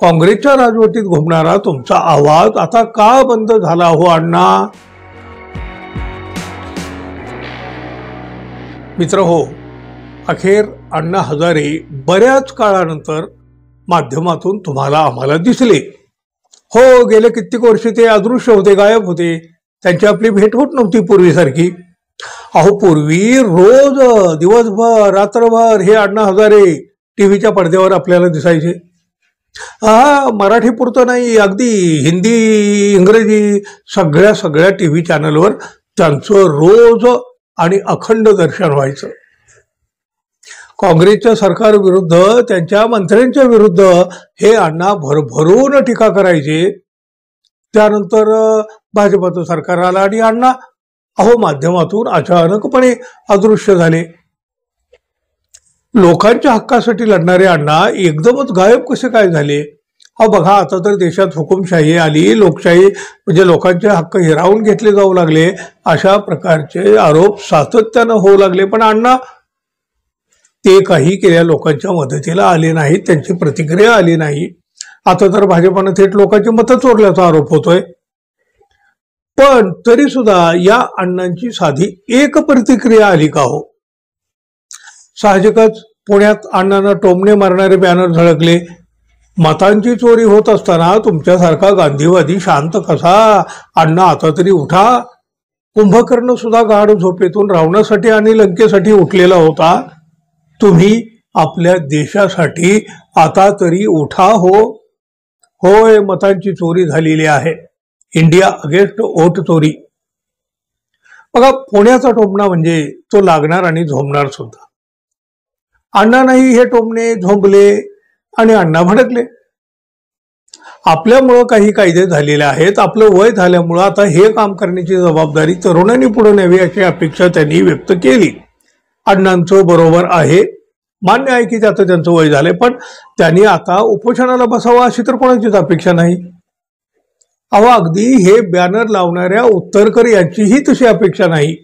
काँग्रेसच्या राजवटीत घुमणारा तुमचा आवाज आता का बंद झाला हो अण्णा? मित्र हो, अखेर अण्णा हजारे बऱ्याच काळानंतर माध्यमातून तुम्हाला आम्हाला दिसले. हो, गेले कित्येक वर्ष ते अदृश्य होते, गायब होते. त्यांची आपली भेट होत नव्हती पूर्वीसारखी. अहो, पूर्वी रोज दिवसभर रात्रभर हे अण्णा हजारे टीव्हीच्या पडद्यावर आपल्याला दिसायचे. मराठी पुरतं नाही, अगदी हिंदी, इंग्रजी सगळ्या टीव्ही चॅनलवर त्यांचं रोज आणि अखंड दर्शन व्हायचं. काँग्रेसच्या सरकार विरुद्ध, त्यांच्या मंत्र्यांच्या विरुद्ध हे अण्णा भरभरून टीका करायचे. त्यानंतर भाजपचं सरकार आलं आणि अण्णा माध्यमातून अचानकपणे अदृश्य झाले. लोकांच्या हक्कासाठी लढणारे अण्णा एकदमच गायब कसे काय झाले? बघा, आता तर देशात हुकुमशाही आली, लोकशाही म्हणजे लोकांचे हक्क हिरावून घेतले जाऊ लागले, अशा प्रकारचे आरोप सातत्यानं होऊ लागले. पण अण्णा ते काही केल्या लोकांच्या मदतीला आले नाहीत, त्यांची प्रतिक्रिया आली नाही. आता तर भाजपानं थेट लोकांची मतं चोरल्याचा आरोप होतोय. पण तरी सुद्धा या अण्णांची साधी एक प्रतिक्रिया आली का हो? साहजिकच पुण्यात अण्णांना टोमणे मारणारे बॅनर झळकले. मतांची चोरी होत असताना तुमच्यासारखा गांधीवादी शांत कसा? अण्णा आता तरी उठा. कुंभकर्ण सुद्धा गाढ झोपेतून रावणासाठी आणि लंकेसाठी उठलेला होता. तुम्ही आपल्या देशासाठी आता तरी उठा हो. होय, मतांची चोरी झालेली आहे. इंडिया अगेन्स्ट वोट चोरी. बघा, पुण्याचा टोमणा म्हणजे तो लागणार आणि झोंबणार सुद्धा. अण्णांनाही हे टोमणे झोंबले आणि अण्णा भडकले. आपल्यामुळं काही कायदे झालेले आहेत, आपलं वय झाल्यामुळं आता हे काम करण्याची जबाबदारी तरुणांनी पुढे न्यावी अशी अपेक्षा त्यांनी व्यक्त केली. अण्णांचं बरोबर आहे, मान्य आहे की आता त्यांचं वय झालंय, पण त्यांनी आता उपोषणाला बसावं अशी तर कोणाचीच अपेक्षा नाही. अगदी हे बॅनर लावणाऱ्या उत्तरकर यांचीही तशी अपेक्षा नाही.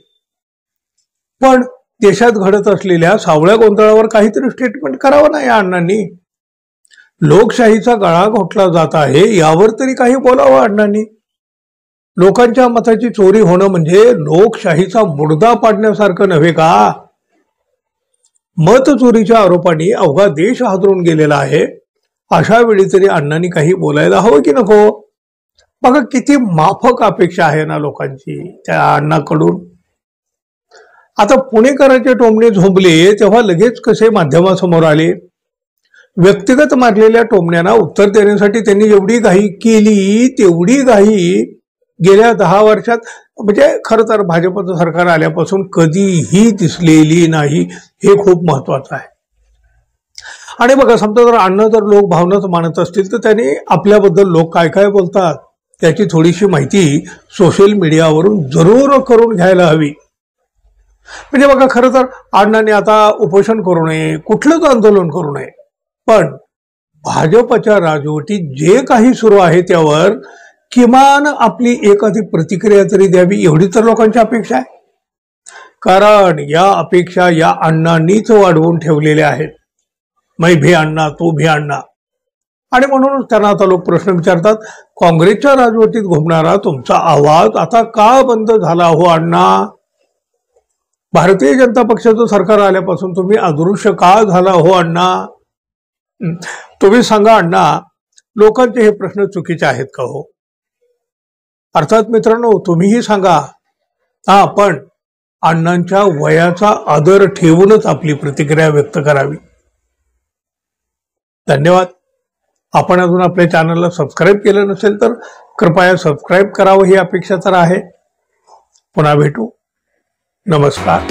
पण देशात घडत असलेल्या सावळ्या गोंधळावर काहीतरी स्टेटमेंट करावं नाही अण्णांनी. लोकशाहीचा गळा घोटला जात आहे, यावर तरी काही बोलावं अण्णांनी. लोकांच्या मताची चोरी होणं म्हणजे लोकशाहीचा मुडदा पाडण्यासारखं नव्हे का? मत चोरीच्या आरोपांनी अवघा देश हादरून गेलेला आहे. अशा वेळी तरी अण्णांनी काही बोलायला हवं की नको? बघा, किती माफक अपेक्षा आहे ना लोकांची त्या अण्णाकडून. आता पुणेकरांचे टोमणे झोंबले तेव्हा लगेच कसे माध्यमासमोर आले? व्यक्तिगत मारलेल्या टोमण्यांना उत्तर देण्यासाठी त्यांनी जेवढी घाई केली तेवढी घाई गेल्या 10 वर्षात म्हणजे खरं तर भाजपचं सरकार आल्यापासून कधीही दिसलेली नाही. हे खूप महत्वाचं आहे. आणि बघा, समजा जर अण्णा जर लोक भावनाच मानत असतील तर त्यांनी आपल्याबद्दल लोक काय काय बोलतात त्याची थोडीशी माहिती सोशल मीडियावरून जरूर करून घ्यायला हवी. म्हणजे बघा, खरं तर अण्णांनी आता उपोषण करू नये, कुठलंच आंदोलन करू नये, पण भाजपच्या राजवटीत जे काही सुरू आहे त्यावर किमान आपली एखादी प्रतिक्रिया तरी द्यावी, एवढी तर लोकांची अपेक्षा आहे. कारण या अपेक्षा या अण्णांनीच वाढवून ठेवलेल्या आहेत. मै भी अण्णा, तू भी अण्णा. आणि म्हणूनच त्यांना आता लोक प्रश्न विचारतात, काँग्रेसच्या राजवटीत घुमणारा तुमचा आवाज आता का बंद झाला हो अण्णा? भारतीय जनता पक्षाचं सरकार आल्यापासून तुम्ही अदृश्य का झाला हो अण्णा? तुम्ही सांगा अण्णा, लोकांचे हे प्रश्न चुकीचे आहेत का हो? अर्थात मित्रांनो, तुम्हीही सांगा. पण अण्णांच्या वयाचा आदर ठेवूनच आपली प्रतिक्रिया व्यक्त करावी. धन्यवाद. आपण अजून आपल्या चॅनलला सबस्क्राईब केलं नसेल तर कृपया सबस्क्राईब करावं, ही अपेक्षा तर आहे. पुन्हा भेटू. नमस्कार.